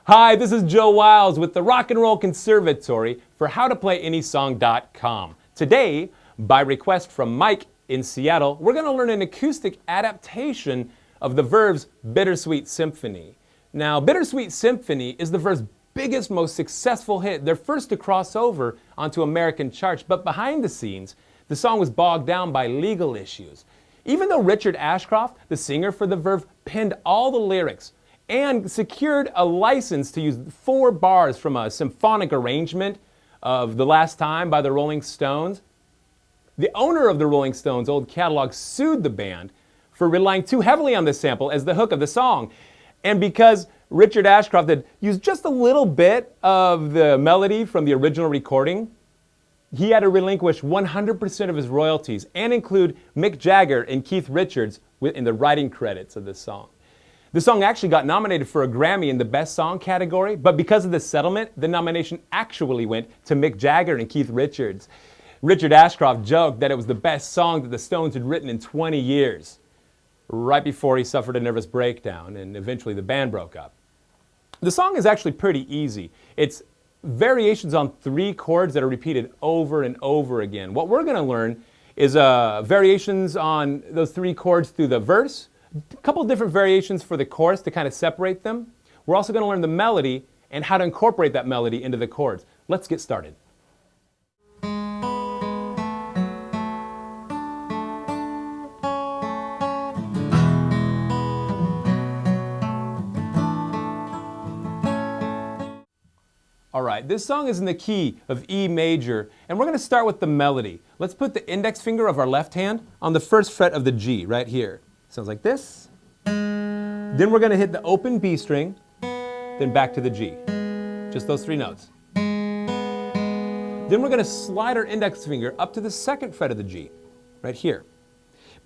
Hi, this is Joe Wiles with the Rock and Roll Conservatory for howtoplayanySong.com. Today, by request from Mike in Seattle, we're going to learn an acoustic adaptation of the Verve's Bittersweet Symphony. Now, Bittersweet Symphony is the Verve's biggest, most successful hit. They're first to cross over onto American charts, but behind the scenes, the song was bogged down by legal issues. Even though Richard Ashcroft, the singer for the Verve, penned all the lyrics and secured a license to use 4 bars from a symphonic arrangement of The Last Time by the Rolling Stones, the owner of the Rolling Stones' old catalog sued the band for relying too heavily on this sample as the hook of the song. And because Richard Ashcroft had used just a little bit of the melody from the original recording, he had to relinquish 100% of his royalties and include Mick Jagger and Keith Richards in the writing credits of this song. The song actually got nominated for a Grammy in the Best Song category, but because of the settlement, the nomination actually went to Mick Jagger and Keith Richards. Richard Ashcroft joked that it was the best song that the Stones had written in 20 years, right before he suffered a nervous breakdown and eventually the band broke up. The song is actually pretty easy. It's variations on 3 chords that are repeated over and over again. What we're going to learn is variations on those 3 chords through the verse, a couple different variations for the chorus to kind of separate them. We're also going to learn the melody and how to incorporate that melody into the chords. Let's get started. All right, this song is in the key of E major, and we're going to start with the melody. Let's put the index finger of our left hand on the 1st fret of the G right here. Sounds like this. Then we're going to hit the open B string, then back to the G. Just those 3 notes. Then we're going to slide our index finger up to the 2nd fret of the G, right here.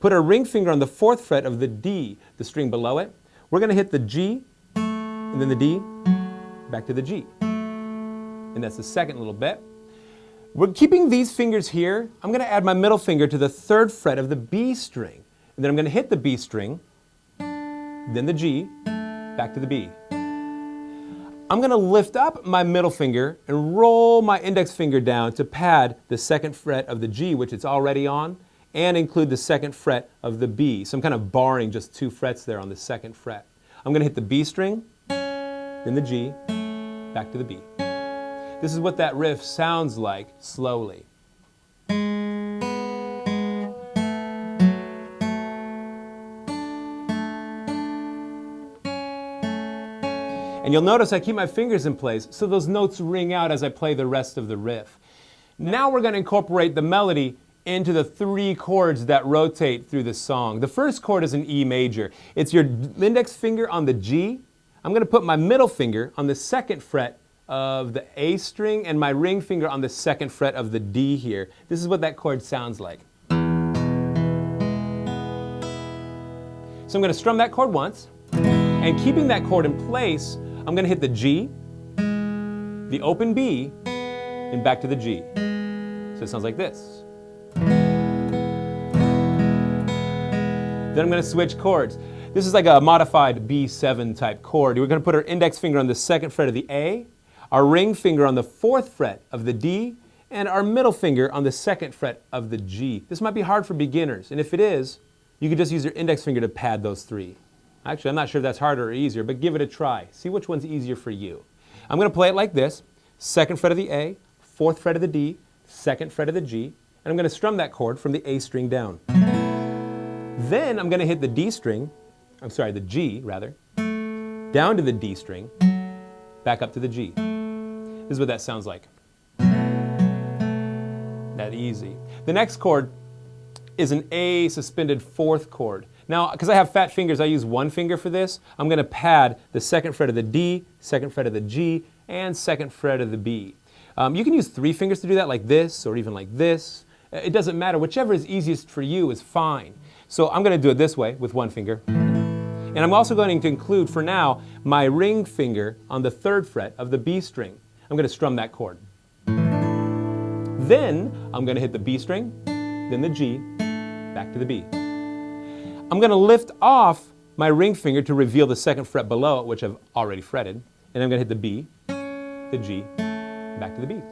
Put our ring finger on the 4th fret of the D, the string below it. We're going to hit the G, and then the D, back to the G. And that's the second little bit. We're keeping these fingers here. I'm going to add my middle finger to the 3rd fret of the B string. And then I'm going to hit the B string, then the G, back to the B. I'm going to lift up my middle finger and roll my index finger down to pad the 2nd fret of the G, which it's already on, and include the 2nd fret of the B. So I'm kind of barring just 2 frets there on the 2nd fret. I'm going to hit the B string, then the G, back to the B. This is what that riff sounds like slowly. And you'll notice I keep my fingers in place so those notes ring out as I play the rest of the riff. Now we're going to incorporate the melody into the 3 chords that rotate through the song. The 1st chord is an E major. It's your index finger on the G. I'm going to put my middle finger on the 2nd fret of the A string and my ring finger on the 2nd fret of the D here. This is what that chord sounds like. So I'm going to strum that chord once, and keeping that chord in place, I'm going to hit the G, the open B, and back to the G. So it sounds like this. Then I'm going to switch chords. This is like a modified B7 type chord. We're going to put our index finger on the 2nd fret of the A, our ring finger on the 4th fret of the D, and our middle finger on the 2nd fret of the G. This might be hard for beginners, and if it is, you can just use your index finger to pad those 3. Actually, I'm not sure if that's harder or easier, but give it a try. See which one's easier for you. I'm going to play it like this: 2nd fret of the A, 4th fret of the D, 2nd fret of the G, and I'm going to strum that chord from the A string down. Then I'm going to hit the the G rather, down to the D string, back up to the G. This is what that sounds like. That easy. The next chord is an A suspended 4th chord. Now, because I have fat fingers, I use 1 finger for this. I'm going to pad the 2nd fret of the D, 2nd fret of the G, and 2nd fret of the B. You can use 3 fingers to do that, like this, or even like this. It doesn't matter. Whichever is easiest for you is fine. So I'm going to do it this way with 1 finger. And I'm also going to include, for now, my ring finger on the 3rd fret of the B string. I'm going to strum that chord. Then I'm going to hit the B string, then the G, back to the B. I'm going to lift off my ring finger to reveal the 2nd fret below it, which I've already fretted, and and I'm going to hit the B, the G, back to the B.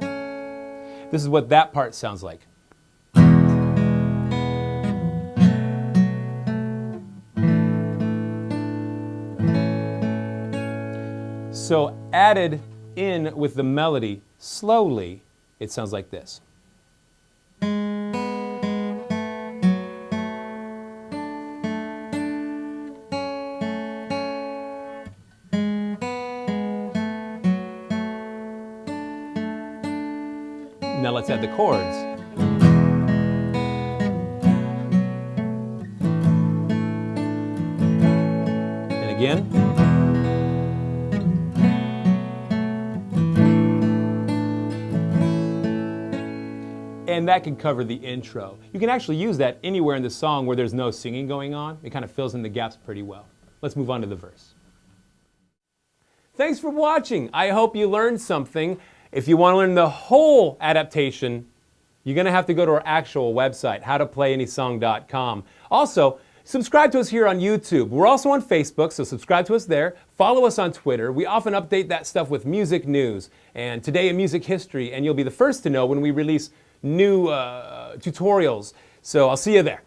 This is what that part sounds like. So added in with the melody slowly, it sounds like this. Now let's add the chords. And again. And that can cover the intro. You can actually use that anywhere in the song where there's no singing going on. It kind of fills in the gaps pretty well. Let's move on to the verse. Thanks for watching. I hope you learned something. If you want to learn the whole adaptation, you're going to have to go to our actual website, howtoplayanySong.com. Also, subscribe to us here on YouTube. We're also on Facebook, so subscribe to us there. Follow us on Twitter. We often update that stuff with music news and Today in Music History, and you'll be the first to know when we release new tutorials. So I'll see you there.